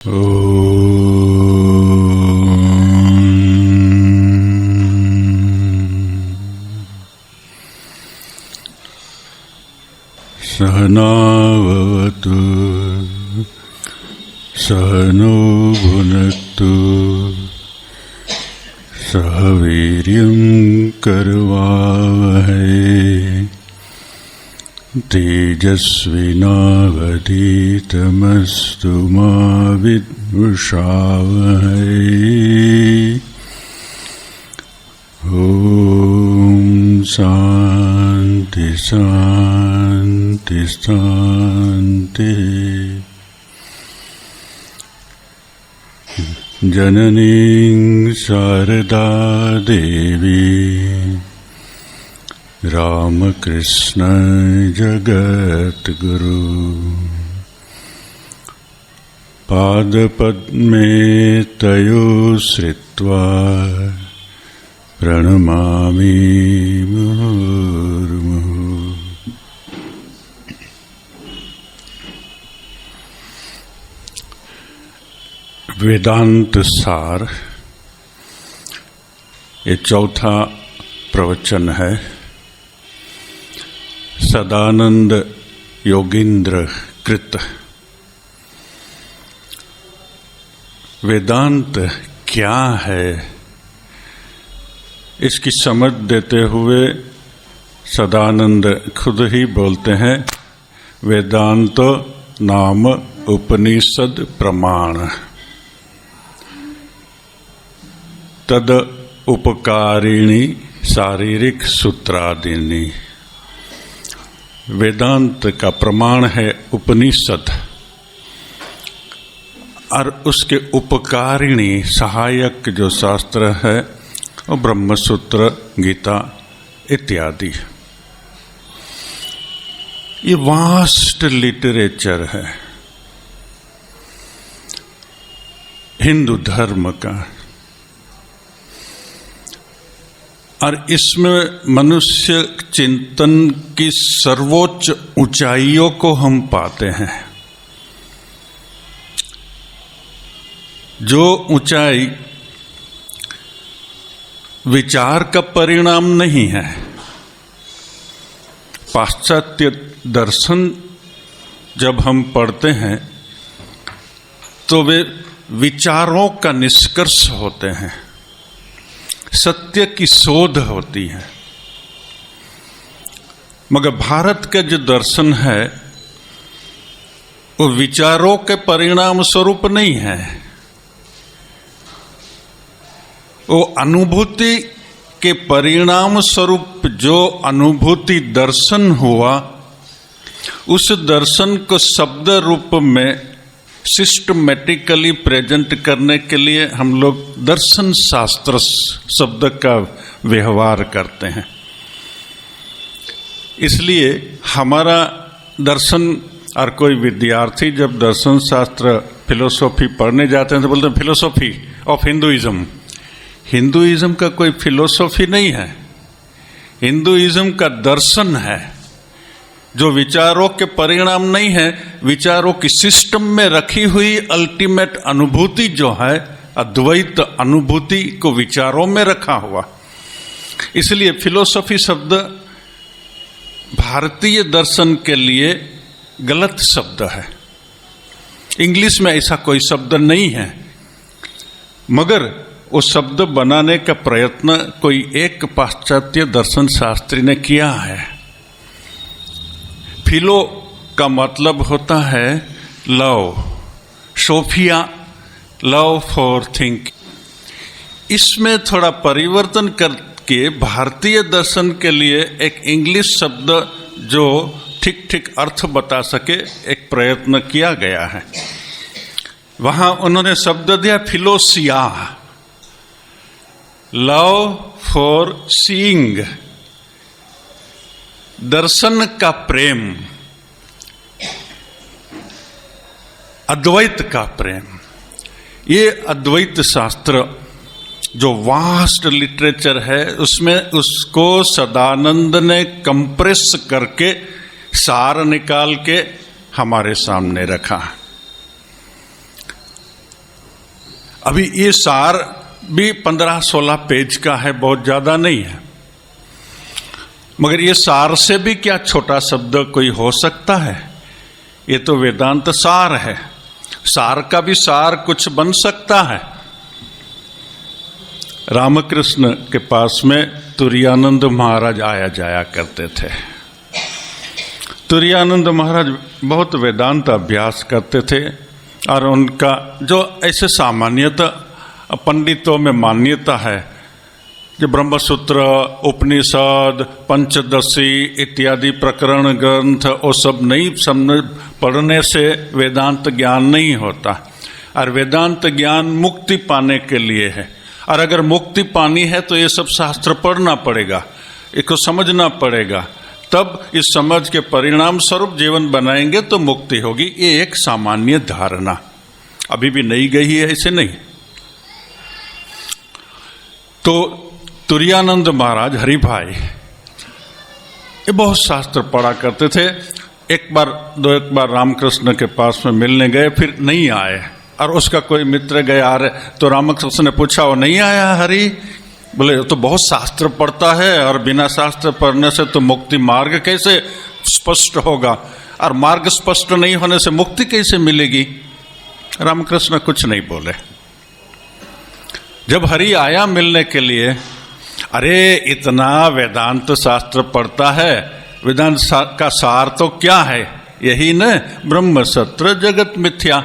सहनावतु सहनो भुनक्तु सह वीर्यं करवावहै तेजस्विनावधीतमस्तु मा विद्विषावहै। ॐ शान्ति शान्ति शान्ति। जननीं शारदा देवी रामकृष्ण जगद्गुरु पादपद्मे तयो श्रित्वा प्रणमामि मुहुर्मुहुः। वेदांत सार ये चौथा प्रवचन है। सदानंद योगींद्र कृत। वेदांत क्या है इसकी समझ देते हुए सदानंद खुद ही बोलते हैं, वेदांत नाम उपनिषद प्रमाण तद उपकारिणी शारीरिक सूत्रादिनी। वेदांत का प्रमाण है उपनिषद और उसके उपकारिणी सहायक जो शास्त्र है वो ब्रह्मसूत्र, गीता इत्यादि। ये वास्ट लिटरेचर है हिंदू धर्म का, और इसमें मनुष्य चिंतन की सर्वोच्च ऊंचाइयों को हम पाते हैं। जो ऊंचाई विचार का परिणाम नहीं है। पाश्चात्य दर्शन जब हम पढ़ते हैं तो वे विचारों का निष्कर्ष होते हैं, सत्य की शोध होती है। मगर भारत का जो दर्शन है वो विचारों के परिणाम स्वरूप नहीं है, वो अनुभूति के परिणाम स्वरूप जो अनुभूति दर्शन हुआ, उस दर्शन को शब्द रूप में सिस्टमेटिकली प्रेजेंट करने के लिए हम लोग दर्शन शास्त्र शब्द का व्यवहार करते हैं। इसलिए हमारा दर्शन और कोई विद्यार्थी जब दर्शन शास्त्र फिलोसॉफी पढ़ने जाते हैं तो बोलते हैं फिलोसॉफी ऑफ हिंदुइज्म। हिंदुइज्म का कोई फिलोसॉफी नहीं है, हिंदुइज्म का दर्शन है जो विचारों के परिणाम नहीं है, विचारों की सिस्टम में रखी हुई अल्टीमेट अनुभूति जो है, अद्वैत अनुभूति को विचारों में रखा हुआ। इसलिए फिलोसॉफी शब्द भारतीय दर्शन के लिए गलत शब्द है। इंग्लिश में ऐसा कोई शब्द नहीं है, मगर वो शब्द बनाने का प्रयत्न कोई एक पाश्चात्य दर्शन शास्त्री ने किया है। फिलो का मतलब होता है love, Sophia love for think. इसमें थोड़ा परिवर्तन करके भारतीय दर्शन के लिए एक इंग्लिश शब्द जो ठीक ठीक अर्थ बता सके एक प्रयत्न किया गया है। वहां उन्होंने शब्द दिया फिलोसिया, लव फॉर सीइंग, दर्शन का प्रेम, अद्वैत का प्रेम। ये अद्वैत शास्त्र जो वास्ट लिटरेचर है उसमें उसको सदानंद ने कंप्रेस करके सार निकाल के हमारे सामने रखा। अभी ये सार भी 15-16 पेज का है, बहुत ज्यादा नहीं है, मगर ये सार से भी क्या छोटा शब्द कोई हो सकता है? ये तो वेदांत सार है, सार का भी सार कुछ बन सकता है। रामकृष्ण के पास में तुरायानंद महाराज आया जाया करते थे। तुरायानंद महाराज बहुत वेदांत अभ्यास करते थे और उनका जो ऐसे सामान्यतः पंडितों में मान्यता है कि ब्रह्मसूत्र, उपनिषद, पंचदशी इत्यादि प्रकरण ग्रंथ वो सब नहीं समझ पढ़ने से वेदांत ज्ञान नहीं होता, और वेदांत ज्ञान मुक्ति पाने के लिए है, और अगर मुक्ति पानी है तो ये सब शास्त्र पढ़ना पड़ेगा, इसको समझना पड़ेगा, तब इस समझ के परिणाम स्वरूप जीवन बनाएंगे तो मुक्ति होगी। ये एक सामान्य धारणा अभी भी नहीं गई है, ऐसे नहीं। तो तुरायानंद महाराज हरिभाई ये बहुत शास्त्र पढ़ा करते थे। एक बार रामकृष्ण के पास में मिलने गए, फिर नहीं आए, और उसका कोई मित्र गया आ रहे, तो रामकृष्ण ने पूछा वो नहीं आया हरि? बोले तो बहुत शास्त्र पढ़ता है, और बिना शास्त्र पढ़ने से तो मुक्ति मार्ग कैसे स्पष्ट होगा, और मार्ग स्पष्ट नहीं होने से मुक्ति कैसे मिलेगी? रामकृष्ण कुछ नहीं बोले। जब हरि आया मिलने के लिए, अरे इतना वेदांत शास्त्र पढ़ता है, वेदांत का सार तो क्या है? यही न, ब्रह्म सत्य जगत मिथ्या,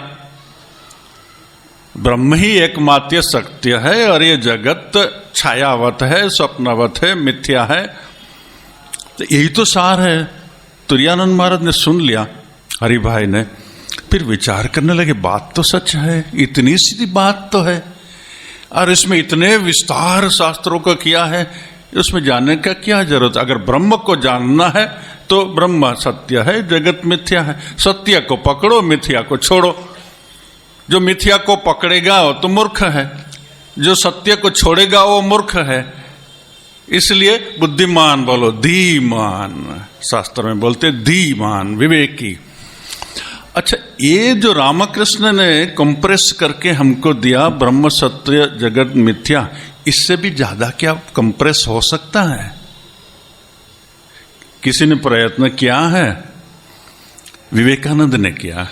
ब्रह्म ही एकमात्र सत्य है और ये जगत छायावत है, स्वप्नवत है, मिथ्या है। तो यही तो सार है। तुरायानंद महाराज ने सुन लिया, हरिभाई ने, फिर विचार करने लगे, बात तो सच है, इतनी सी बात तो है, और इसमें इतने विस्तार शास्त्रों का किया है, उसमें जानने का क्या जरूरत? अगर ब्रह्म को जानना है तो ब्रह्म सत्य है, जगत मिथ्या है। सत्य को पकड़ो, मिथ्या को छोड़ो। जो मिथ्या को पकड़ेगा वो तो मूर्ख है, जो सत्य को छोड़ेगा वो मूर्ख है। इसलिए बुद्धिमान बोलो, धीमान, शास्त्र में बोलते धीमान, विवेकी। अच्छा, ये जो रामकृष्ण ने कंप्रेस करके हमको दिया, ब्रह्म सत्य जगत मिथ्या, इससे भी ज्यादा क्या कंप्रेस हो सकता है? किसी ने प्रयत्न किया है? विवेकानंद ने किया,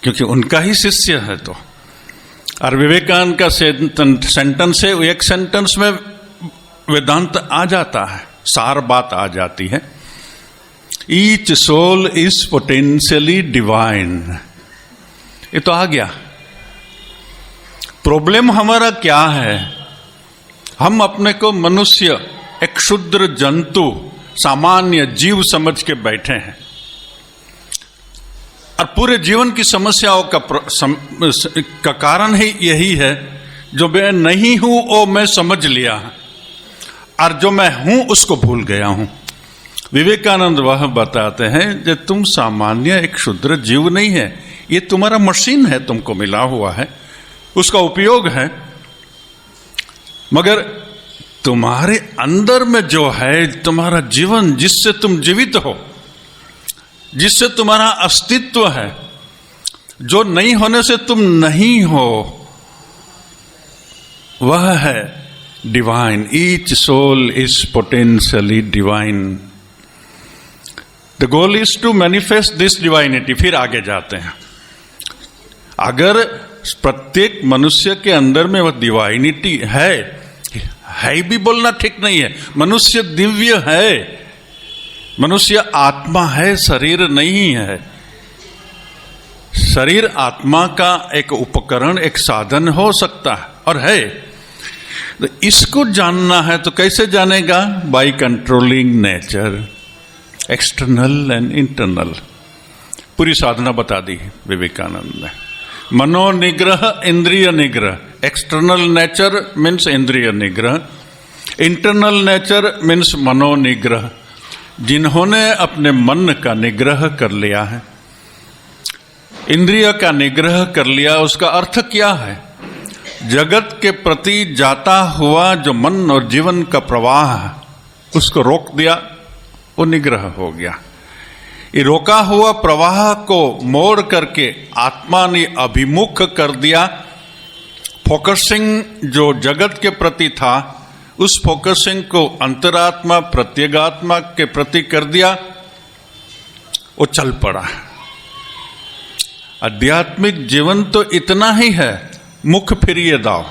क्योंकि उनका ही शिष्य है। तो और विवेकानंद का सेंटेंस है, एक सेंटेंस में वेदांत आ जाता है, सार बात आ जाती है। Each soul is potentially divine, ये तो आ गया। प्रॉब्लम हमारा क्या है? हम अपने को मनुष्य, एक क्षुद्र जंतु, सामान्य जीव समझ के बैठे हैं, और पूरे जीवन की समस्याओं का कारण ही यही है, जो मैं नहीं हूं वो मैं समझ लिया, और जो मैं हूं उसको भूल गया हूं। विवेकानंद वह बताते हैं कि तुम सामान्य एक क्षुद्र जीव नहीं है, ये तुम्हारा मशीन है, तुमको मिला हुआ है, उसका उपयोग है, मगर तुम्हारे अंदर में जो है तुम्हारा जीवन, जिससे तुम जीवित हो, जिससे तुम्हारा अस्तित्व है, जो नहीं होने से तुम नहीं हो, वह है divine. Each soul is potentially divine. The goal is to manifest this divinity. फिर आगे जाते हैं, अगर प्रत्येक मनुष्य के अंदर में वह डिवाइनिटी है भी बोलना ठीक नहीं है, मनुष्य दिव्य है, मनुष्य आत्मा है, शरीर नहीं है। शरीर आत्मा का एक उपकरण, एक साधन हो सकता है और है। तो इसको जानना है तो कैसे जानेगा? By controlling nature, external and internal. पूरी साधना बता दी विवेकानंद ने। मनोनिग्रह, इंद्रिय निग्रह। एक्सटर्नल नेचर मीन्स इंद्रिय निग्रह, इंटरनल नेचर मीन्स मनोनिग्रह। जिन्होंने अपने मन का निग्रह कर लिया है, इंद्रिय का निग्रह कर लिया, उसका अर्थ क्या है? जगत के प्रति जाता हुआ जो मन और जीवन का प्रवाह, उसको रोक दिया, वो निग्रह हो गया। ये रोका हुआ प्रवाह को मोड़ करके आत्मा ने अभिमुख कर दिया। फोकसिंग जो जगत के प्रति था, उस फोकसिंग को अंतरात्मा प्रत्यगात्मा के प्रति कर दिया, वो चल पड़ा। आध्यात्मिक जीवन तो इतना ही है, मुख फिरिए दाओ।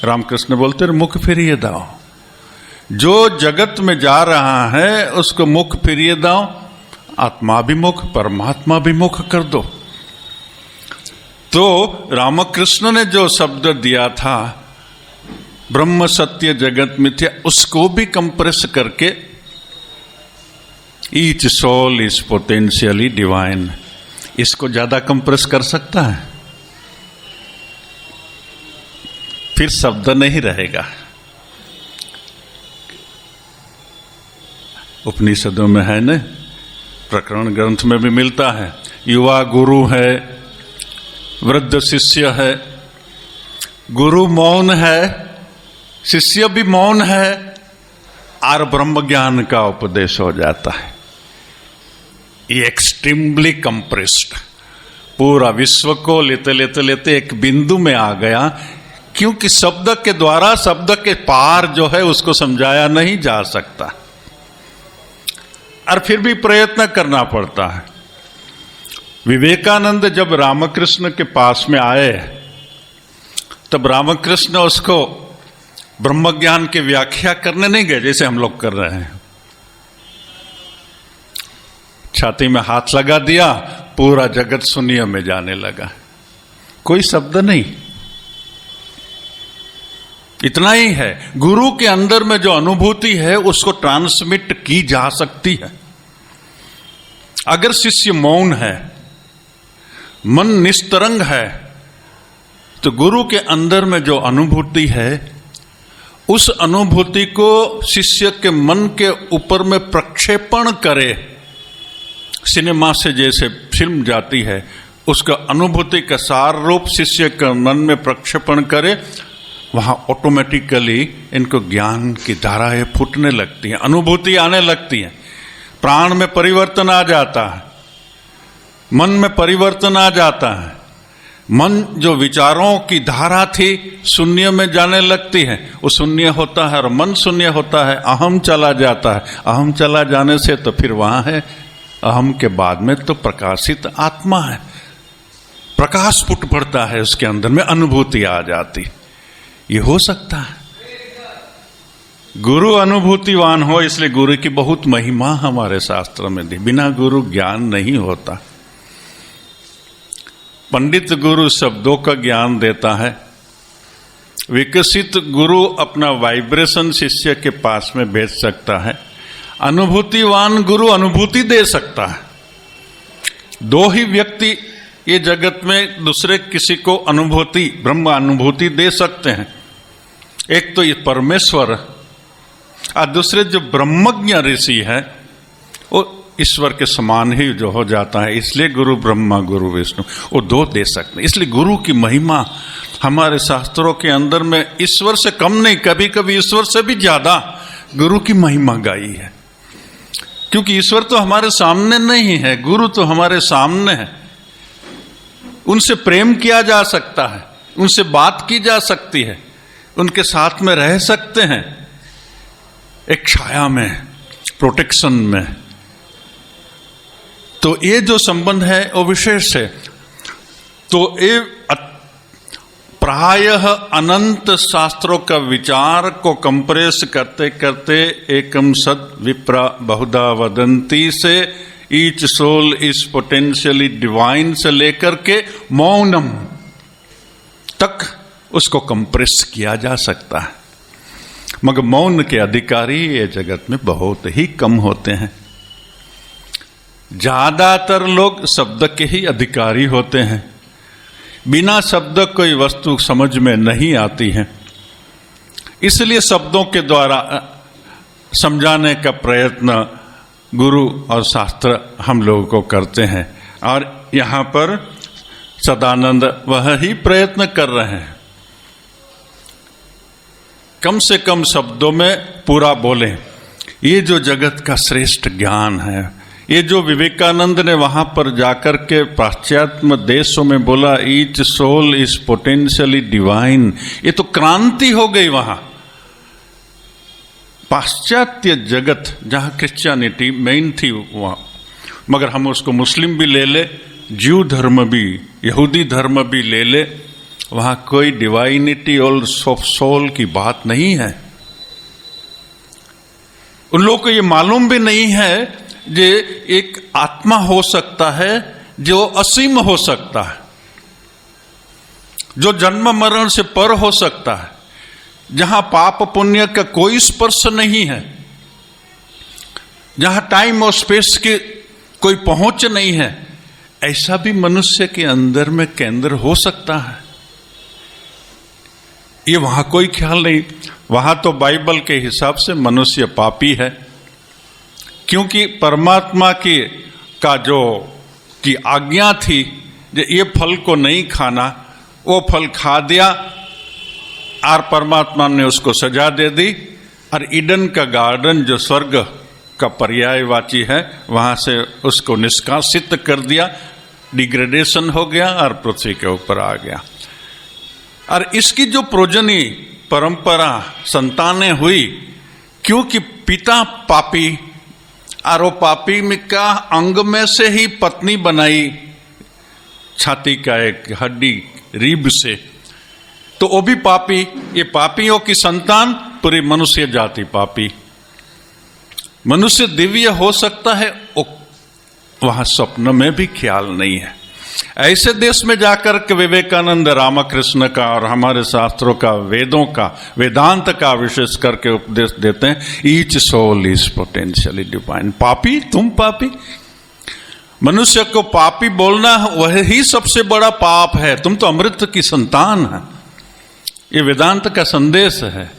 रामकृष्ण बोलते हैं मुख फिरिए दाओ। जो जगत में जा रहा है उसको मुख फिरिए दाओ, आत्माभिमुख परमात्माभिमुख कर दो। तो रामकृष्ण ने जो शब्द दिया था ब्रह्म सत्य जगत मिथ्या, उसको भी कंप्रेस करके each soul is potentially divine, इसको ज्यादा कंप्रेस कर सकता है? फिर शब्द नहीं रहेगा। उपनिषदों में है न, प्रकरण ग्रंथ में भी मिलता है, युवा गुरु है, वृद्ध शिष्य है। गुरु मौन है, शिष्य भी मौन है, और ब्रह्म ज्ञान का उपदेश हो जाता है। ये एक्सट्रीमली कंप्रेस्ड, पूरा विश्व को लेते लेते लेते एक बिंदु में आ गया, क्योंकि शब्द के द्वारा शब्द के पार जो है उसको समझाया नहीं जा सकता, और फिर भी प्रयत्न करना पड़ता है। विवेकानंद जब रामकृष्ण के पास में आए, तब रामकृष्ण उसको ब्रह्म ज्ञान की व्याख्या करने नहीं गए जैसे हम लोग कर रहे हैं। छाती में हाथ लगा दिया, पूरा जगत शून्य में जाने लगा, कोई शब्द नहीं। इतना ही है, गुरु के अंदर में जो अनुभूति है उसको ट्रांसमिट की जा सकती है। अगर शिष्य मौन है, मन निस्तरंग है, तो गुरु के अंदर में जो अनुभूति है उस अनुभूति को शिष्य के मन के ऊपर में प्रक्षेपण करे। सिनेमा से जैसे फिल्म जाती है, उसका अनुभूति का सार रूप शिष्य के मन में प्रक्षेपण करे, वहां ऑटोमेटिकली इनको ज्ञान की धाराएं फूटने लगती हैं, अनुभूति आने लगती है, प्राण में परिवर्तन आ जाता है, मन में परिवर्तन आ जाता है। मन जो विचारों की धारा थी शून्य में जाने लगती है, वो शून्य होता है, और मन शून्य होता है, अहम चला जाता है। अहम चला जाने से तो फिर वहां है, अहम के बाद में तो प्रकाशित आत्मा है, प्रकाश फुट पड़ता है उसके अंदर में, अनुभूति आ जाती। ये हो सकता है गुरु अनुभूतिवान हो, इसलिए गुरु की बहुत महिमा हमारे शास्त्र में दी। बिना गुरु ज्ञान नहीं होता। पंडित गुरु शब्दों का ज्ञान देता है, विकसित गुरु अपना वाइब्रेशन शिष्य के पास में भेज सकता है, अनुभूतिवान गुरु अनुभूति दे सकता है। दो ही व्यक्ति ये जगत में दूसरे किसी को अनुभूति, ब्रह्म अनुभूति दे सकते हैं। एक तो ये परमेश्वर, और दूसरे जो ब्रह्मज्ञ ऋषि है वो ईश्वर के समान ही जो हो जाता है। इसलिए गुरु ब्रह्मा गुरु विष्णु, वो दो दे सकते हैं। इसलिए गुरु की महिमा हमारे शास्त्रों के अंदर में ईश्वर से कम नहीं, कभी कभी ईश्वर से भी ज्यादा गुरु की महिमा गाई है। क्योंकि ईश्वर तो हमारे सामने नहीं है, गुरु तो हमारे सामने है। उनसे प्रेम किया जा सकता है, उनसे बात की जा सकती है, उनके साथ में रह सकते हैं, एक छाया में, प्रोटेक्शन में। तो ये जो संबंध है वो विशेष है। तो ये प्रायः अनंत शास्त्रों का विचार को कंप्रेस करते करते एकम सद विप्रा बहुधा वदंती से each soul is potentially divine से लेकर के मौनम तक उसको कंप्रेस किया जा सकता है। मगर मौन के अधिकारी ये जगत में बहुत ही कम होते हैं। ज्यादातर लोग शब्द के ही अधिकारी होते हैं। बिना शब्द कोई वस्तु समझ में नहीं आती है, इसलिए शब्दों के द्वारा समझाने का प्रयत्न गुरु और शास्त्र हम लोगों को करते हैं। और यहाँ पर सदानंद वह ही प्रयत्न कर रहे हैं, कम से कम शब्दों में पूरा बोलें। ये जो जगत का श्रेष्ठ ज्ञान है, ये जो विवेकानंद ने वहां पर जाकर के पाश्चात्य देशों में बोला each soul is potentially divine, ये तो क्रांति हो गई वहां। पाश्चात्य जगत जहां क्रिश्चियनिटी मेन थी वहां, मगर हम उसको मुस्लिम भी ले ले, ज्यू धर्म भी, यहूदी धर्म भी ले ले, वहां कोई डिवाइनिटी और सोल की बात नहीं है। उन लोगों को ये मालूम भी नहीं है जे एक आत्मा हो सकता है जो असीम हो सकता है, जो जन्म मरण से पर हो सकता है, जहां पाप पुण्य का कोई स्पर्श नहीं है, जहां टाइम और स्पेस की कोई पहुंच नहीं है, ऐसा भी मनुष्य के अंदर में केंद्र हो सकता है। ये वहां कोई ख्याल नहीं। वहां तो बाइबल के हिसाब से मनुष्य पापी है, क्योंकि परमात्मा की आज्ञा थी कि ये फल को नहीं खाना, वो फल खा दिया और परमात्मा ने उसको सजा दे दी, और ईडन का गार्डन जो स्वर्ग का पर्यायवाची है वहां से उसको निष्कासित कर दिया, डिग्रेडेशन हो गया और पृथ्वी के ऊपर आ गया। और इसकी जो प्रोजनी परंपरा संतानें हुई, क्योंकि पिता पापी और वो पापी का अंग में से ही पत्नी बनाई, छाती का एक हड्डी रीब से, तो वो भी पापी। ये पापियों की संतान, पूरी मनुष्य जाति पापी। मनुष्य दिव्य हो सकता है वहां स्वप्न में भी ख्याल नहीं है। ऐसे देश में जाकर के विवेकानंद रामकृष्ण का और हमारे शास्त्रों का, वेदों का, वेदांत का विशेष करके उपदेश देते हैं, each soul is potentially divine. पापी, तुम पापी, मनुष्य को पापी बोलना वही सबसे बड़ा पाप है। तुम तो अमृत की संतान है, ये वेदांत का संदेश है।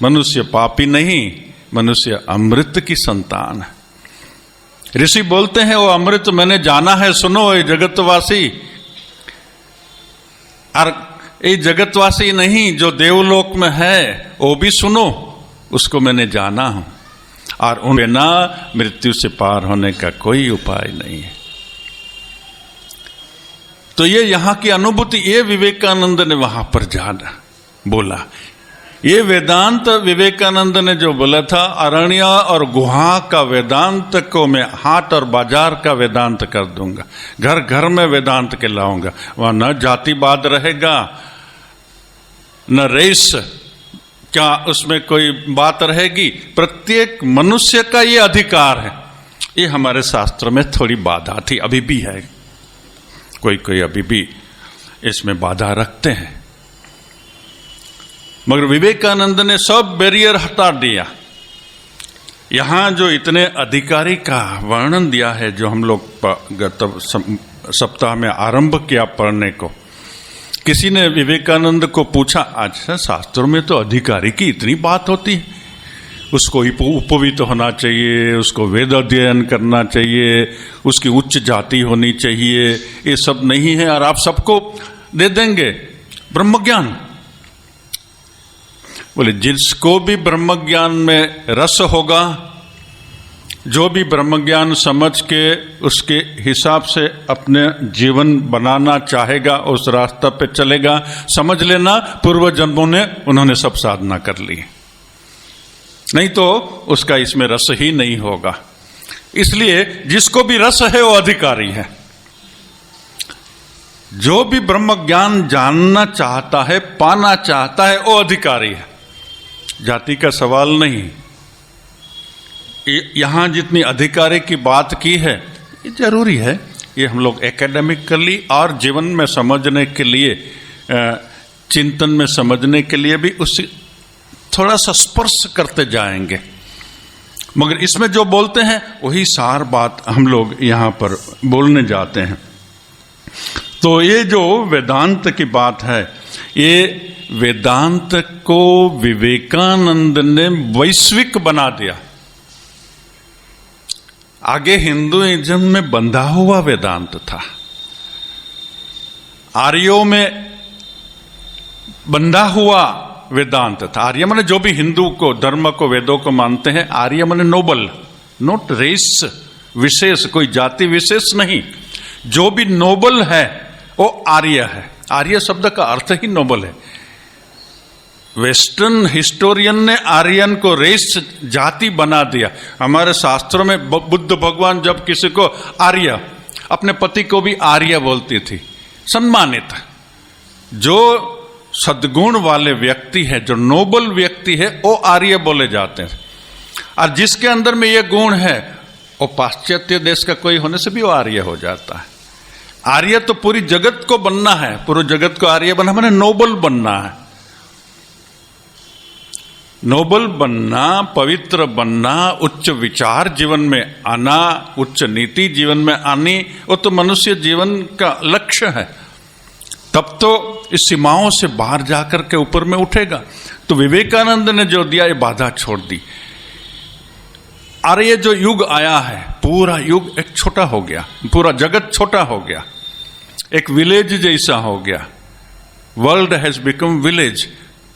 मनुष्य पापी नहीं, मनुष्य अमृत की संतान है। ऋषि बोलते हैं वो अमृत मैंने जाना है, सुनो ये जगतवासी। और ये जगतवासी नहीं, जो देवलोक में है वो भी सुनो, उसको मैंने जाना हूं, और उन बिना मृत्यु से पार होने का कोई उपाय नहीं है। तो ये यहां की अनुभूति, ये विवेकानंद ने वहां पर जाना बोला। ये वेदांत विवेकानंद ने जो बोला था, अरण्य और गुहा का वेदांत को मैं हाट और बाजार का वेदांत कर दूंगा, घर घर में वेदांत के लाऊंगा। वहां न जातिवाद रहेगा, न रेस क्या उसमें कोई बात रहेगी। प्रत्येक मनुष्य का ये अधिकार है। ये हमारे शास्त्र में थोड़ी बाधा थी, अभी भी है, कोई अभी भी इसमें बाधा रखते हैं, मगर विवेकानंद ने सब बैरियर हटा दिया। यहां जो इतने अधिकारी का वर्णन दिया है, जो हम लोग गत सप्ताह में आरंभ किया पढ़ने को, किसी ने विवेकानंद को पूछा, अच्छा शास्त्रों में तो अधिकारी की इतनी बात होती है, उसको उपवीत होना चाहिए, उसको वेद अध्ययन करना चाहिए, उसकी उच्च जाति होनी चाहिए, ये सब नहीं है और आप सबको दे देंगे ब्रह्मज्ञान। बोले जिसको भी ब्रह्मज्ञान में रस होगा, जो भी ब्रह्मज्ञान समझ के उसके हिसाब से अपने जीवन बनाना चाहेगा, उस रास्ता पे चलेगा। समझ लेना पूर्व जन्मों ने उन्होंने सब साधना कर ली, नहीं तो उसका इसमें रस ही नहीं होगा। इसलिए जिसको भी रस है वो अधिकारी है। जो भी ब्रह्म ज्ञान जानना चाहता है, पाना चाहता है, वो अधिकारी है। जाति का सवाल नहीं। यहां जितनी अधिकारी की बात की है ये जरूरी है, ये हम लोग एकेडमिकली और जीवन में समझने के लिए, चिंतन में समझने के लिए भी उसी थोड़ा सा स्पर्श करते जाएंगे, मगर इसमें जो बोलते हैं वही सार बात हम लोग यहां पर बोलने जाते हैं। तो ये जो वेदांत की बात है, ये वेदांत को विवेकानंद ने वैश्विक बना दिया। आगे हिंदुइज्म में बंधा हुआ वेदांत था, आर्यों में बंधा हुआ वेदांत था। आर्य माने जो भी हिंदू को, धर्म को, वेदों को मानते हैं, आर्य माने नोबल, नॉट रेस, विशेष, कोई जाति विशेष नहीं, जो भी नोबल है वो आर्य है। आर्य शब्द का अर्थ ही नोबल है। वेस्टर्न हिस्टोरियन ने आर्यन को रेस, जाति बना दिया। हमारे शास्त्रों में बुद्ध भगवान जब किसी को आर्य, अपने पति को भी आर्य बोलती थी, सम्मानित। जो सद्गुण वाले व्यक्ति है, जो नोबल व्यक्ति है, वो आर्य बोले जाते हैं। और जिसके अंदर में ये गुण है, वो पाश्चात्य देश का कोई होने से भी वो आर्य हो जाता है। आर्य तो पूरी जगत को बनना है, पूरे जगत को आर्य बनना माने नोबल बनना है। नोबल बनना, पवित्र बनना, उच्च विचार जीवन में आना, उच्च नीति जीवन में आनी, वो तो मनुष्य जीवन का लक्ष्य है। तब तो इस सीमाओं से बाहर जाकर के ऊपर में उठेगा। तो विवेकानंद ने जो दिया, ये बाधा छोड़ दी। और ये जो युग आया है, पूरा युग एक छोटा हो गया, पूरा जगत छोटा हो गया, एक विलेज जैसा हो गया। World has become village.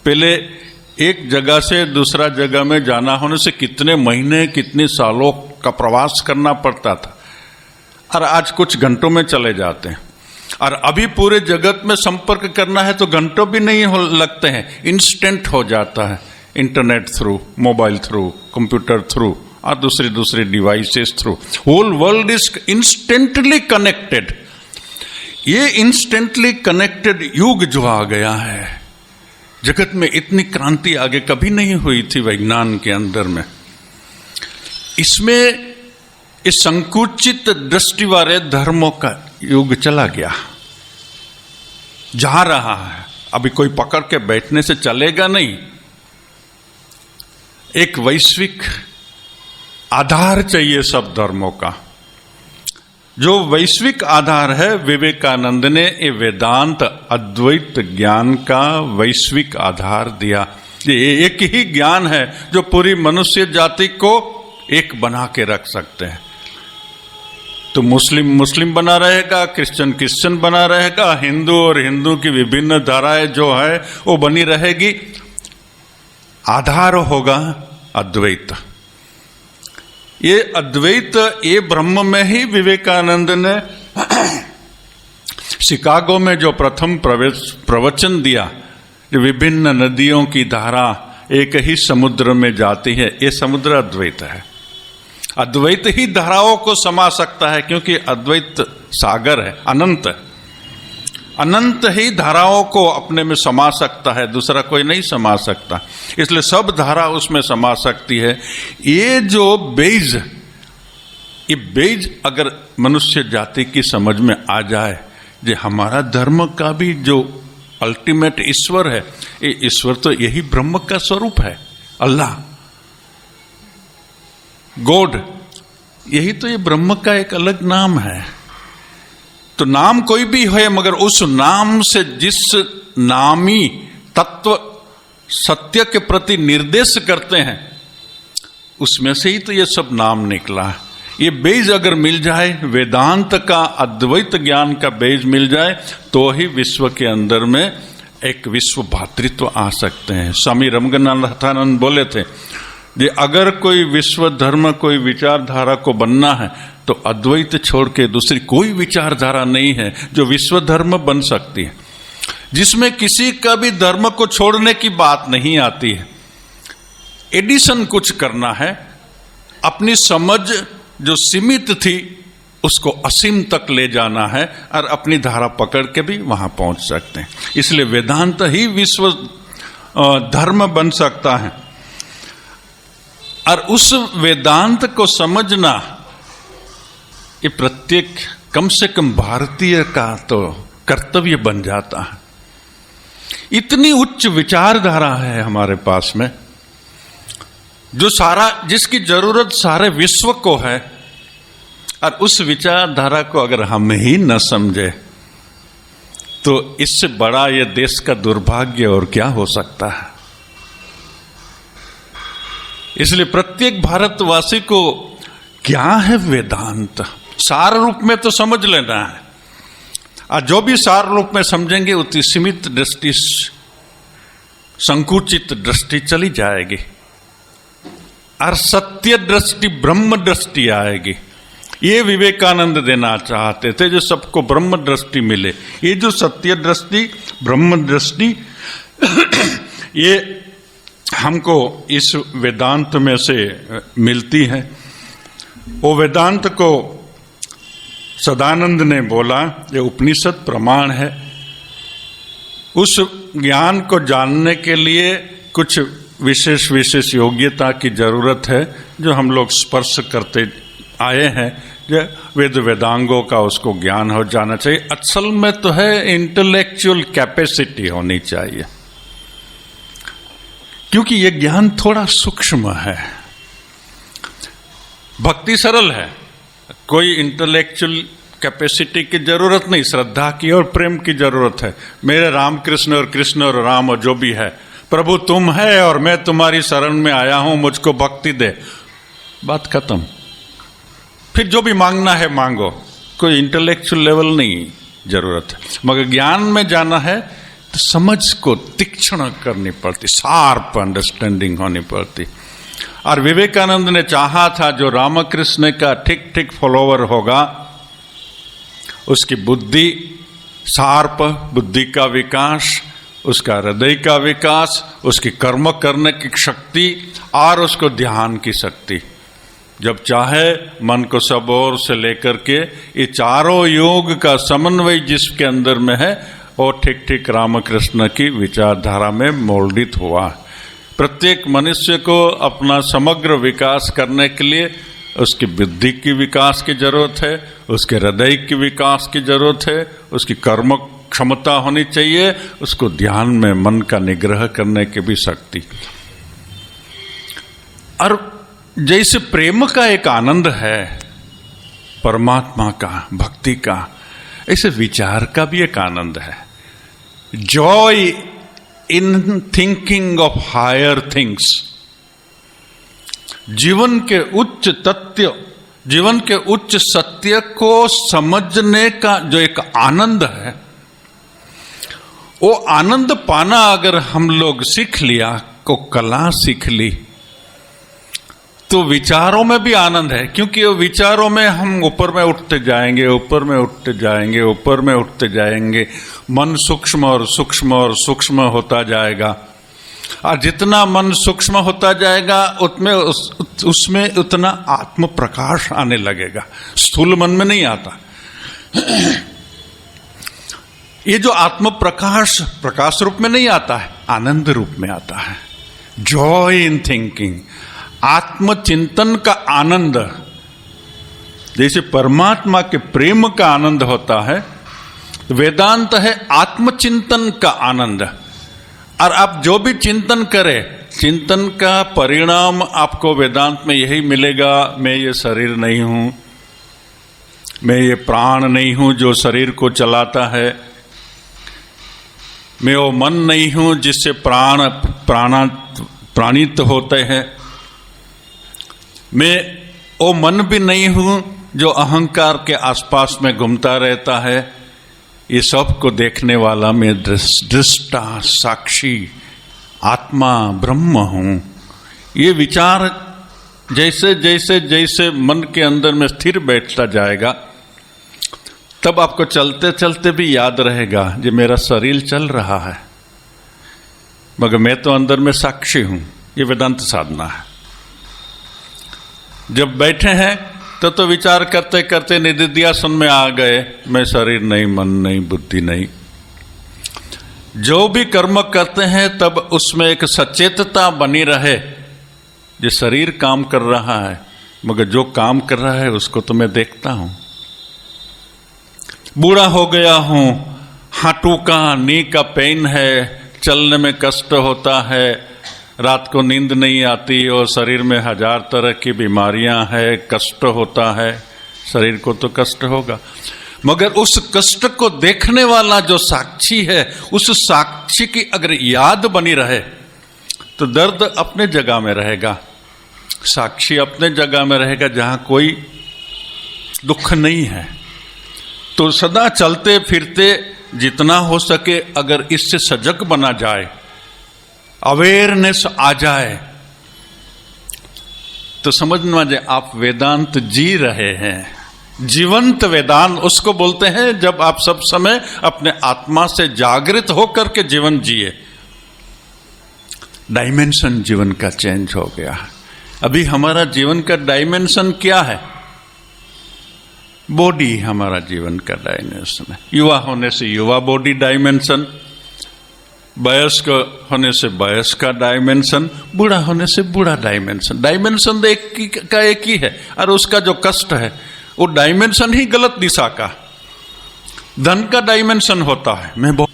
पहले एक जगह से दूसरा जगह में जाना होने से कितने महीने, कितने सालों का प्रवास करना पड़ता था, और आज कुछ घंटों में चले जाते हैं। और अभी पूरे जगत में संपर्क करना है तो घंटों भी नहीं लगते हैं, इंस्टेंट हो जाता है। Internet through, mobile through, computer through और दूसरी devices through, whole world is instantly connected. ये इंस्टेंटली कनेक्टेड युग जो आ गया है, जगत में इतनी क्रांति आगे कभी नहीं हुई थी विज्ञान के अंदर में। इसमें इस संकुचित दृष्टि वाले धर्मों का युग चला गया, जा रहा है। अभी कोई पकड़ के बैठने से चलेगा नहीं। एक वैश्विक आधार चाहिए सब धर्मों का। जो वैश्विक आधार है, विवेकानंद ने ये वेदांत अद्वैत ज्ञान का वैश्विक आधार दिया। ये एक ही ज्ञान है जो पूरी मनुष्य जाति को एक बना के रख सकते हैं। तो मुस्लिम मुस्लिम बना रहेगा, क्रिश्चियन क्रिश्चियन बना रहेगा, हिंदू और हिंदू की विभिन्न धाराएं जो है वो बनी रहेगी। आधार होगा अद्वैत। ये अद्वैत, ये ब्रह्म में ही विवेकानंद ने शिकागो में जो प्रथम प्रवचन दिया, जो विभिन्न नदियों की धारा एक ही समुद्र में जाती है, ये समुद्र अद्वैत है। अद्वैत ही धाराओं को समा सकता है, क्योंकि अद्वैत सागर है, अनंत है। अनंत ही धाराओं को अपने में समा सकता है, दूसरा कोई नहीं समा सकता। इसलिए सब धारा उसमें समा सकती है। ये जो बेज, ये बेज अगर मनुष्य जाति की समझ में आ जाए, जो हमारा धर्म का भी जो अल्टीमेट ईश्वर है, ये ईश्वर तो यही ब्रह्म का स्वरूप है, अल्लाह, गॉड, यही तो ये ब्रह्म का एक अलग नाम है। तो नाम कोई भी है, मगर उस नाम से जिस नामी तत्व सत्य के प्रति निर्देश करते हैं, उसमें से ही तो ये सब नाम निकला है। ये बेज अगर मिल जाए, वेदांत का, अद्वैत ज्ञान का बेज मिल जाए, तो ही विश्व के अंदर में एक विश्व भातृत्व आ सकते हैं। स्वामी रमगनाथानंद बोले थे, जे अगर कोई विश्व धर्म, कोई विचारधारा को बनना है, तो अद्वैत छोड़ के दूसरी कोई विचारधारा नहीं है जो विश्व धर्म बन सकती है, जिसमें किसी का भी धर्म को छोड़ने की बात नहीं आती है। एडिशन कुछ करना है, अपनी समझ जो सीमित थी उसको असीम तक ले जाना है, और अपनी धारा पकड़ के भी वहां पहुंच सकते हैं। इसलिए वेदांत ही विश्व धर्म बन सकता है। और उस वेदांत को समझना ये प्रत्येक कम से कम भारतीय का तो कर्तव्य बन जाता है। इतनी उच्च विचारधारा है हमारे पास में, जो सारा, जिसकी जरूरत सारे विश्व को है, और उस विचारधारा को अगर हम ही न समझे, तो इससे बड़ा ये देश का दुर्भाग्य और क्या हो सकता है। इसलिए प्रत्येक भारतवासी को क्या है वेदांत, सार रूप में तो समझ लेना है। और जो भी सार रूप में समझेंगे, उतनी सीमित दृष्टि, संकुचित दृष्टि चली जाएगी, और सत्य दृष्टि, ब्रह्म दृष्टि आएगी। ये विवेकानंद देना चाहते थे, जो सबको ब्रह्म दृष्टि मिले। ये जो सत्य दृष्टि, ब्रह्म दृष्टि, ये हमको इस वेदांत में से मिलती है। वो वेदांत को सदानंद ने बोला, ये उपनिषद प्रमाण है। उस ज्ञान को जानने के लिए कुछ विशेष विशेष योग्यता की जरूरत है, जो हम लोग स्पर्श करते आए हैं। जो वेद वेदांगों का उसको ज्ञान हो जाना चाहिए। असल में तो है इंटेलेक्चुअल कैपेसिटी होनी चाहिए, क्योंकि ये ज्ञान थोड़ा सूक्ष्म है। भक्ति सरल है, कोई इंटेलेक्चुअल कैपेसिटी की जरूरत नहीं, श्रद्धा की और प्रेम की जरूरत है। मेरे राम कृष्ण और कृष्ण और राम और जो भी है, प्रभु तुम है और मैं तुम्हारी शरण में आया हूं, मुझको भक्ति दे, बात खत्म। फिर जो भी मांगना है मांगो, कोई इंटेलेक्चुअल लेवल नहीं जरूरत है। मगर ज्ञान में जाना है तो समझ को तीक्ष्ण करनी पड़ती, शार्प अंडरस्टैंडिंग होनी पड़ती। और विवेकानंद ने चाहा था जो रामकृष्ण का ठीक ठीक फॉलोवर होगा, उसकी बुद्धि शार्प, बुद्धि का विकास, उसका हृदय का विकास, उसकी कर्म करने की शक्ति और उसको ध्यान की शक्ति। जब चाहे मन को सब ओर से लेकर के ये चारों योग का समन्वय जिसके अंदर में है, वो ठीक ठीक रामकृष्ण की विचारधारा में मोल्डित हुआ। प्रत्येक मनुष्य को अपना समग्र विकास करने के लिए उसकी बुद्धि की विकास की जरूरत है, उसके हृदय की विकास की जरूरत है, उसकी कर्म क्षमता होनी चाहिए, उसको ध्यान में मन का निग्रह करने की भी शक्ति। और जैसे प्रेम का एक आनंद है परमात्मा का, भक्ति का, ऐसे विचार का भी एक आनंद है। Joy in thinking of higher things. जीवन के उच्च तथ्य, जीवन के उच्च सत्य को समझने का जो एक आनंद है, वो आनंद पाना अगर हम लोग सीख लिया, को कला सीख ली, तो विचारों में भी आनंद है। क्योंकि वो विचारों में हम ऊपर में उठते जाएंगे, ऊपर में उठते जाएंगे, ऊपर में उठते जाएंगे। मन सूक्ष्म और सूक्ष्म और सूक्ष्म होता जाएगा, और जितना मन सूक्ष्म होता जाएगा उसमें उतना आत्म प्रकाश आने लगेगा। स्थूल मन में नहीं आता। ये जो आत्म प्रकाश प्रकाश रूप में नहीं आता है, आनंद रूप में आता है। जॉय इन थिंकिंग, आत्मचिंतन का आनंद। जैसे परमात्मा के प्रेम का आनंद होता है, वेदांत है आत्मचिंतन का आनंद। और आप जो भी चिंतन करें, चिंतन का परिणाम आपको वेदांत में यही मिलेगा, मैं ये शरीर नहीं हूं, मैं ये प्राण नहीं हूं जो शरीर को चलाता है, मैं वो मन नहीं हूं जिससे प्राणित होते हैं, मैं वो मन भी नहीं हूं जो अहंकार के आसपास में घूमता रहता है। ये सब को देखने वाला मैं दृष्टा, साक्षी, आत्मा, ब्रह्म हूं। ये विचार जैसे जैसे जैसे मन के अंदर में स्थिर बैठता जाएगा, तब आपको चलते चलते भी याद रहेगा कि मेरा शरीर चल रहा है, मगर मैं तो अंदर में साक्षी हूं। ये वेदांत साधना है। जब बैठे हैं तो विचार करते करते निधिध्यासन में आ गए, मैं शरीर नहीं, मन नहीं, बुद्धि नहीं। जो भी कर्म करते हैं तब उसमें एक सचेतता बनी रहे, ये शरीर काम कर रहा है, मगर जो काम कर रहा है उसको तो मैं देखता हूं। बूढ़ा हो गया हूं, हाथों का नी का पेन है, चलने में कष्ट होता है, रात को नींद नहीं आती और शरीर में 1000 तरह की बीमारियां हैं, कष्ट होता है, शरीर को तो कष्ट होगा। मगर उस कष्ट को देखने वाला जो साक्षी है, उस साक्षी की अगर याद बनी रहे तो दर्द अपने जगह में रहेगा, साक्षी अपने जगह में रहेगा जहां कोई दुख नहीं है। तो सदा चलते फिरते जितना हो सके अगर इससे सजग बना जाए, अवेयरनेस आ जाए, तो समझना जाए आप वेदांत जी रहे हैं। जीवंत वेदांत उसको बोलते हैं जब आप सब समय अपने आत्मा से जागृत होकर के जीवन जिए। डायमेंशन जीवन का चेंज हो गया। अभी हमारा जीवन का डायमेंशन क्या है? बॉडी हमारा जीवन का डायमेंशन है। युवा होने से युवा बॉडी डायमेंशन, वयस्क होने से वयस्क का डायमेंशन, बूढ़ा होने से बूढ़ा डायमेंशन। डायमेंशन एक ही है और उसका जो कष्ट है वो डायमेंशन ही गलत दिशा का। धन का डायमेंशन होता है मैं बहुत,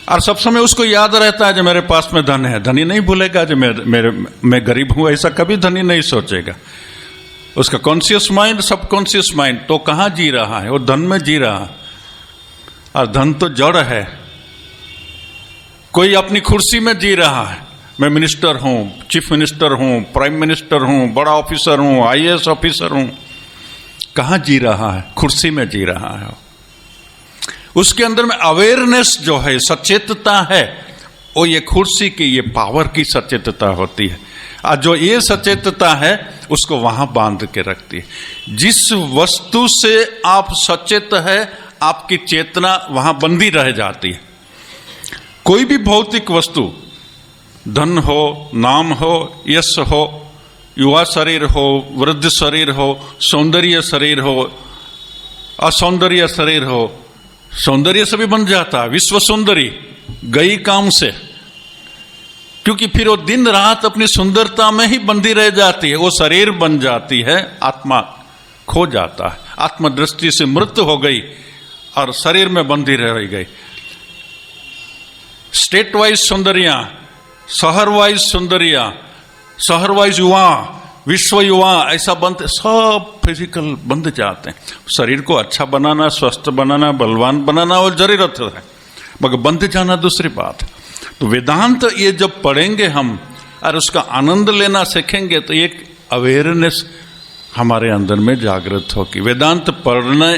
और सब समय उसको याद रहता है जो मेरे पास में धन है। धनी नहीं भूलेगा जो मैं गरीब हूं, ऐसा कभी धनी नहीं सोचेगा। उसका कॉन्शियस माइंड, सबकॉन्शियस माइंड तो कहां जी रहा है? वो धन में जी रहा है। और धन तो जड़ है। कोई अपनी कुर्सी में जी रहा है, मैं मिनिस्टर हूं, चीफ मिनिस्टर हूं, प्राइम मिनिस्टर हूं, बड़ा ऑफिसर हूं, आईएएस ऑफिसर हूं। कहां जी रहा है? कुर्सी में जी रहा है। उसके अंदर में अवेयरनेस जो है, सचेतता है, वो ये कुर्सी की, ये पावर की सचेतता होती है। और जो ये सचेतता है उसको वहां बांध के रखती है। जिस वस्तु से आप सचेत है, आपकी चेतना वहां बंधी रह जाती है। कोई भी भौतिक वस्तु, धन हो, नाम हो, यश हो, युवा शरीर हो, वृद्ध शरीर हो, सौंदर्य शरीर हो, असौंदर्य शरीर हो, सौंदर्य से भी बन जाता है। विश्व सुंदरी गई काम से, क्योंकि फिर वो दिन रात अपनी सुंदरता में ही बंधी रह जाती है। वो शरीर बन जाती है, आत्मा खो जाता है। आत्मदृष्टि से मृत्यु हो गई और शरीर में बंधी रह गई। स्टेट वाइज सौंदर्या, शहर वाइज सौंदर्या, शहर वाइज युवा, विश्व युवा, ऐसा बनते, सब फिजिकल बंध जाते हैं। शरीर को अच्छा बनाना, स्वस्थ बनाना, बलवान बनाना और जरूरत है, मगर बंध जाना दूसरी बात। तो वेदांत ये जब पढ़ेंगे हम और उसका आनंद लेना सीखेंगे तो एक अवेयरनेस हमारे अंदर में जागृत होगी। वेदांत पढ़ने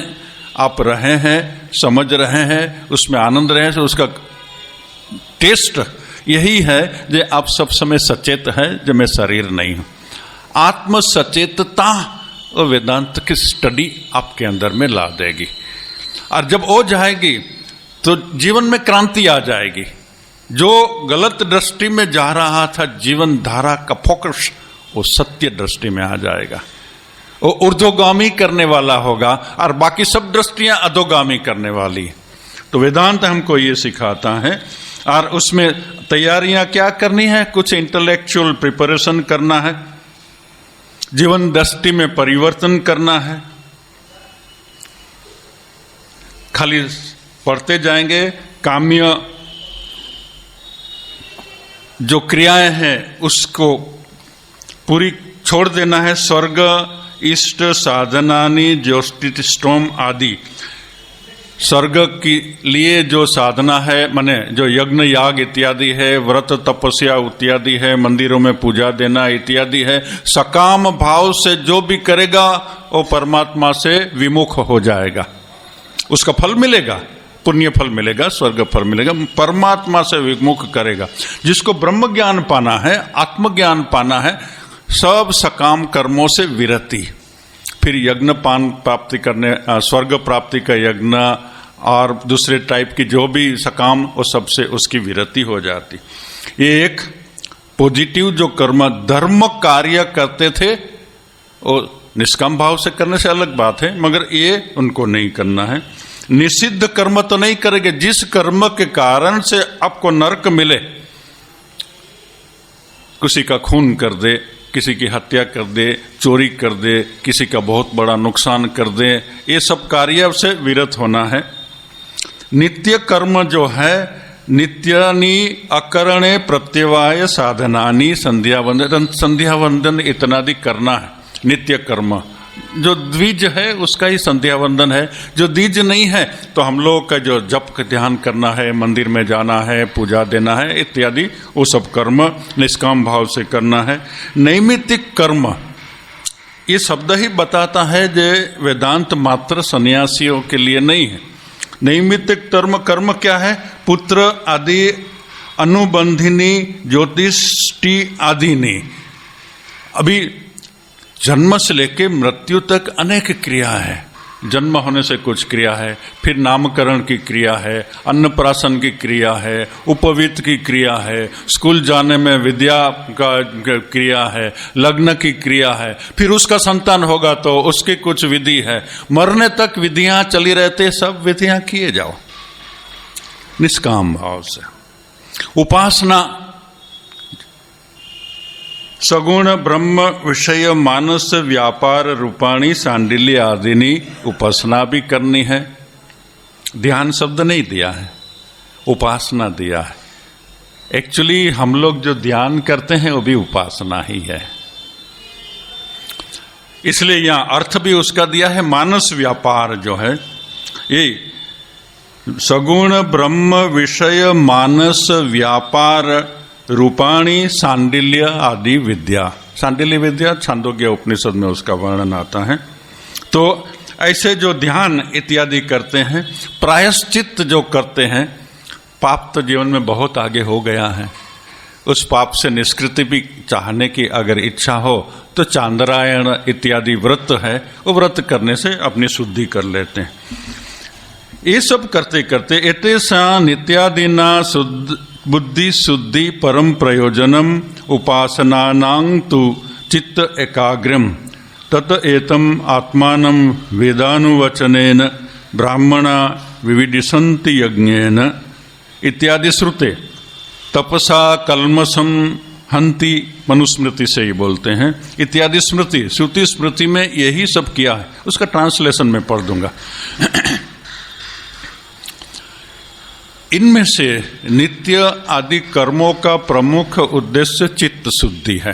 आप रहे हैं, समझ रहे हैं, उसमें आनंद रहे हैं, तो उसका टेस्ट यही है जो आप सब समय सचेत है, जो मैं शरीर नहीं हूं। आत्म सचेतता और वेदांत की स्टडी आपके अंदर में ला देगी। और जब हो जाएगी तो जीवन में क्रांति आ जाएगी। जो गलत दृष्टि में जा रहा था जीवन धारा का फोकस, वो सत्य दृष्टि में आ जाएगा। वो ऊर्ध्वगामी करने वाला होगा और बाकी सब दृष्टियां अधोगामी करने वाली। तो वेदांत हमको ये सिखाता है। और उसमें तैयारियां क्या करनी है? कुछ इंटेलेक्चुअल प्रिपरेशन करना है, जीवन दृष्टि में परिवर्तन करना है। खाली पढ़ते जाएंगे, काम्य जो क्रियाएं हैं उसको पूरी छोड़ देना है। स्वर्ग इष्ट साधनानि ज्योतिष्टोम आदि, स्वर्ग के लिए जो साधना है, माने जो यज्ञ याग इत्यादि है, व्रत तपस्या इत्यादि है, मंदिरों में पूजा देना इत्यादि है, सकाम भाव से जो भी करेगा वो परमात्मा से विमुख हो जाएगा। उसका फल मिलेगा, पुण्य फल मिलेगा, स्वर्ग फल मिलेगा। परमात्मा से विमुख करेगा। जिसको ब्रह्म ज्ञान पाना है, आत्मज्ञान पाना है, सब सकाम कर्मों से विरति, फिर यज्ञ पान प्राप्ति करने, स्वर्ग प्राप्ति का यज्ञ और दूसरे टाइप की जो भी सकाम, वो सबसे उसकी विरति हो जाती। ये एक पॉजिटिव जो कर्म धर्म कार्य करते थे वो निष्काम भाव से करने से अलग बात है, मगर ये उनको नहीं करना है। निषिद्ध कर्म तो नहीं करेंगे। जिस कर्म के कारण से आपको नरक मिले, किसी का खून कर दे, किसी की हत्या कर दे, चोरी कर दे, किसी का बहुत बड़ा नुकसान कर दे, ये सब कार्य से विरत होना है। नित्य कर्म जो है, नित्यानि अकरणे प्रत्यवाय साधनानि संध्या वंदन इत्यादि करना है। नित्य कर्म जो द्विज है उसका ही संध्या वंदन है। जो द्विज नहीं है तो हम लोग का जो जप का ध्यान करना है, मंदिर में जाना है, पूजा देना है इत्यादि, वो सब कर्म निष्काम भाव से करना है। नैमित्तिक कर्म ये शब्द ही बताता है जो वेदांत मात्र सन्यासियों के लिए नहीं है। नैमित्तिक कर्म क्या है? पुत्र आदि अनुबंधिनी ज्योतिष्टि आदि ने। अभी जन्म से लेके मृत्यु तक अनेक क्रिया है। जन्म होने से कुछ क्रिया है, फिर नामकरण की क्रिया है, अन्नप्राशन की क्रिया है, उपवीत की क्रिया है, स्कूल जाने में विद्या का क्रिया है, लग्न की क्रिया है, फिर उसका संतान होगा तो उसकी कुछ विधि है, मरने तक विधियां चली रहते। सब विधियां किए जाओ निष्काम भाव से। उपासना सगुण ब्रह्म विषय मानस व्यापार रूपाणी सांडिल्य आदिनी उपासना भी करनी है। ध्यान शब्द नहीं दिया है, उपासना दिया है। एक्चुअली हम लोग जो ध्यान करते हैं वो भी उपासना ही है, इसलिए यहां अर्थ भी उसका दिया है। मानस व्यापार जो है ये सगुण ब्रह्म विषय मानस व्यापार रूपाणी सांडिल्य आदि विद्या। सांडिल्य विद्या छांदोग्य उपनिषद में उसका वर्णन आता है। तो ऐसे जो ध्यान इत्यादि करते हैं, प्रायश्चित जो करते हैं, पाप तो जीवन में बहुत आगे हो गया है, उस पाप से निष्कृति भी चाहने की अगर इच्छा हो तो चांद्रायण इत्यादि व्रत है, वो व्रत करने से अपनी शुद्धि कर लेते हैं। ये सब करते करते एतेषा नित्यादिना शुद्ध बुद्धि शुद्धि परम प्रयोजनम उपासनानां तु चित्त एकाग्रम तत एतम आत्मानं वेदानुवचनेन ब्राह्मणा विविदिशन्ति यज्ञेन इत्यादि श्रुते तपसा कल्मषम हंति, मनुस्मृति से ही बोलते हैं, इत्यादि स्मृति श्रुति स्मृति में यही सब किया है। उसका ट्रांसलेशन में पढ़ दूंगा। इनमें से नित्य आदि कर्मों का प्रमुख उद्देश्य चित्त शुद्धि है,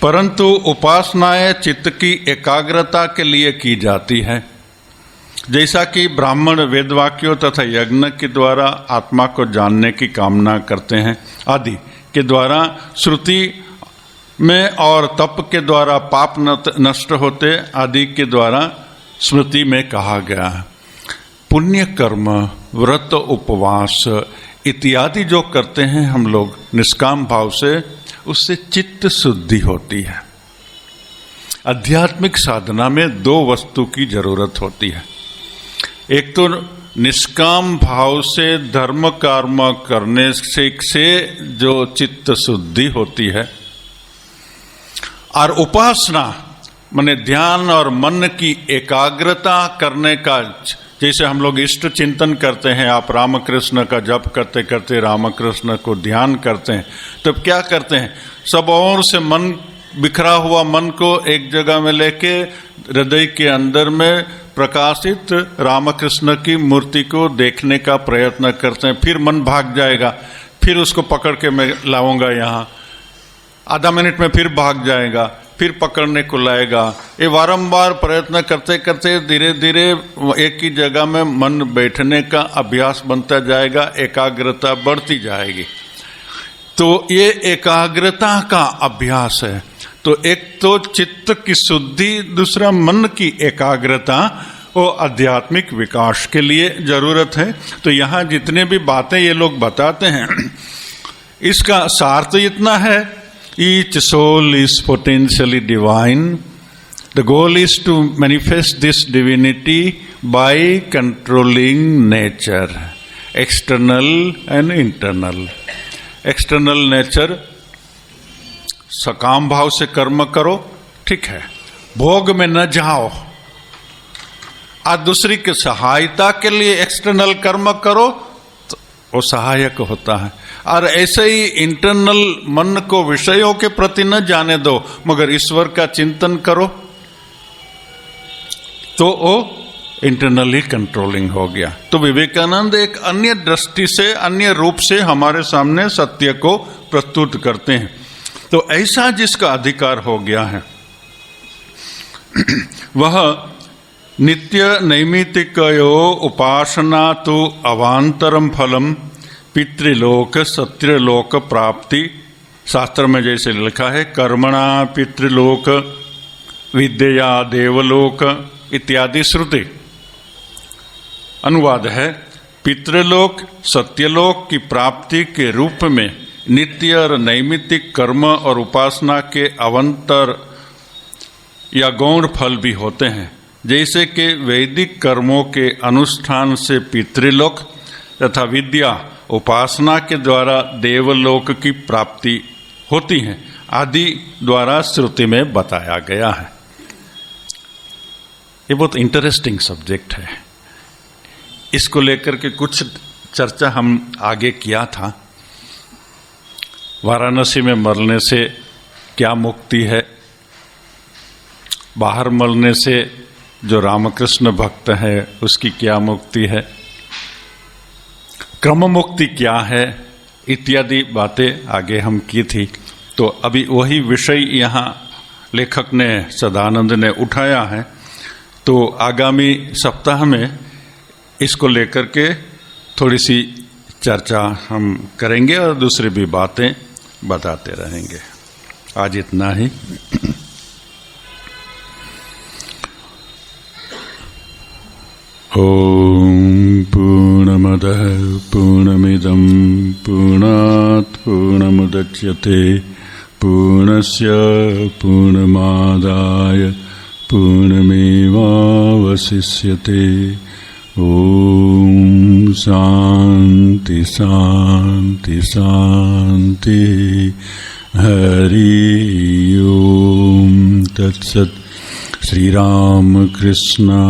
परंतु उपासनाएं चित्त की एकाग्रता के लिए की जाती है। जैसा कि ब्राह्मण वेदवाक्यों तथा यज्ञ के द्वारा आत्मा को जानने की कामना करते हैं आदि के द्वारा श्रुति में, और तप के द्वारा पाप नष्ट होते आदि के द्वारा स्मृति में कहा गया है। पुण्य कर्म व्रत उपवास इत्यादि जो करते हैं हम लोग निष्काम भाव से, उससे चित्त शुद्धि होती है। आध्यात्मिक साधना में दो वस्तु की जरूरत होती है। एक तो निष्काम भाव से धर्म कर्म करने से जो चित्त शुद्धि होती है, और उपासना माने ध्यान और मन की एकाग्रता करने का। जैसे हम लोग इष्ट चिंतन करते हैं, आप रामकृष्ण का जप करते करते रामकृष्ण को ध्यान करते हैं, तब क्या करते हैं, सब और से मन बिखरा हुआ मन को एक जगह में लेके हृदय के अंदर में प्रकाशित रामकृष्ण की मूर्ति को देखने का प्रयत्न करते हैं। फिर मन भाग जाएगा, फिर उसको पकड़ के मैं लाऊंगा यहाँ, आधा मिनट में फिर भाग जाएगा, फिर पकड़ने को लाएगा। ये बारंबार प्रयत्न करते करते धीरे धीरे एक ही जगह में मन बैठने का अभ्यास बनता जाएगा, एकाग्रता बढ़ती जाएगी। तो ये एकाग्रता का अभ्यास है। तो एक तो चित्त की शुद्धि, दूसरा मन की एकाग्रता, वो आध्यात्मिक विकास के लिए जरूरत है। तो यहाँ जितने भी बातें ये लोग बताते हैं, इसका सार तो इतना है, each soul is potentially divine. The goal is to manifest this divinity by controlling nature, external and internal. External nature, सकाम भाव से कर्म करो, ठीक है, भोग में न जाओ, और दूसरी की सहायता के लिए एक्सटर्नल कर्म करो तो वो सहायक होता है। और ऐसे ही इंटरनल मन को विषयों के प्रति न जाने दो, मगर ईश्वर का चिंतन करो, तो वो इंटरनली कंट्रोलिंग हो गया। तो विवेकानंद एक अन्य दृष्टि से, अन्य रूप से हमारे सामने सत्य को प्रस्तुत करते हैं। तो ऐसा जिसका अधिकार हो गया है वह नित्य नैमित्तिकयो उपासना तो अवांतरम फलम पितृलोक सत्यलोक प्राप्ति। शास्त्र में जैसे लिखा है, कर्मणा पितृलोक विद्या देवलोक इत्यादि श्रुति। अनुवाद है, पितृलोक सत्यलोक की प्राप्ति के रूप में नित्य और नैमित्तिक कर्म और उपासना के अवंतर या गौण फल भी होते हैं, जैसे कि वैदिक कर्मों के अनुष्ठान से पितृलोक तथा विद्या उपासना के द्वारा देवलोक की प्राप्ति होती है आदि द्वारा श्रुति में बताया गया है। ये बहुत इंटरेस्टिंग सब्जेक्ट है। इसको लेकर के कुछ चर्चा हम आगे किया था। वाराणसी में मरने से क्या मुक्ति है, बाहर मरने से जो रामकृष्ण भक्त है उसकी क्या मुक्ति है, क्रम मुक्ति क्या है, इत्यादि बातें आगे हम की थी। तो अभी वही विषय यहाँ लेखक ने, सदानंद ने उठाया है। तो आगामी सप्ताह में इसको लेकर के थोड़ी सी चर्चा हम करेंगे और दूसरी भी बातें बताते रहेंगे। आज इतना ही। ओम पूर्णमदः पूर्णमिदं पूर्णात् पूर्णमुदच्यते पूर्णस्य पूर्णमादाय पूर्णमेवावशिष्यते। ओम शांति शांति शांति। हरि ओम तत्सत्। श्री राम कृष्णार्पणमस्तु।